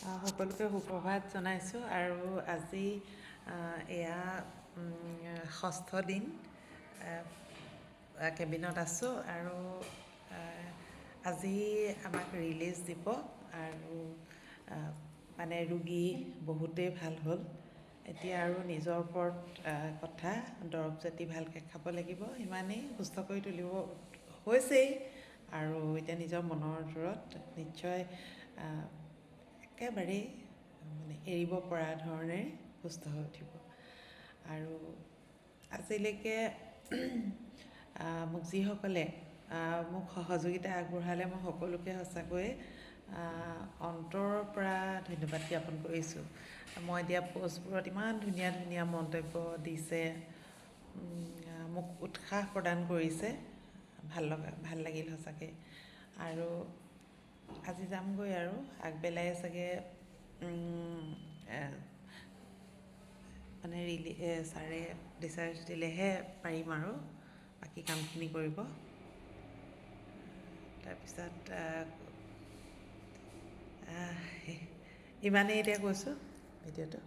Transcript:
সকলোকে সুপ্ৰভাত জনাইছোঁ আৰু আজি এয়া 6ষ্ঠ দিন কেবিনত আছোঁ আৰু আজি আমাক ৰিলিজ দিব আৰু মানে ৰোগী বহুতেই ভাল হ'ল। এতিয়া আৰু নিজৰ ওপৰত কথা, দৰৱ জাতি ভালকৈ খাব লাগিব, ইমানেই সুস্থ কৰি তুলিব হৈছেই আৰু এতিয়া নিজৰ মনৰ জোৰত নিশ্চয় একেবাৰেই মানে এৰিব পৰা ধৰণে সুস্থ হৈ উঠিব। আৰু আজিলৈকে মোক যিসকলে মোক সহযোগিতা আগবঢ়ালে মই সকলোকে সঁচাকৈয়ে অন্তৰৰ পৰা ধন্যবাদ জ্ঞাপন কৰিছোঁ। মই দিয়া পষ্টবোৰত ইমান ধুনীয়া ধুনীয়া মন্তব্য দিছে, মোক উৎসাহ প্ৰদান কৰিছে, ভাল লাগিল সঁচাকৈ। আৰু আজি যামগৈ আৰু আগবেলাই চাগে মানে ছাৰে ডিচাৰ্জ দিলেহে পাৰিম আৰু বাকী কামখিনি কৰিব। তাৰপিছত ইমানেই এতিয়া কৈছোঁ ভিডিঅ'টো।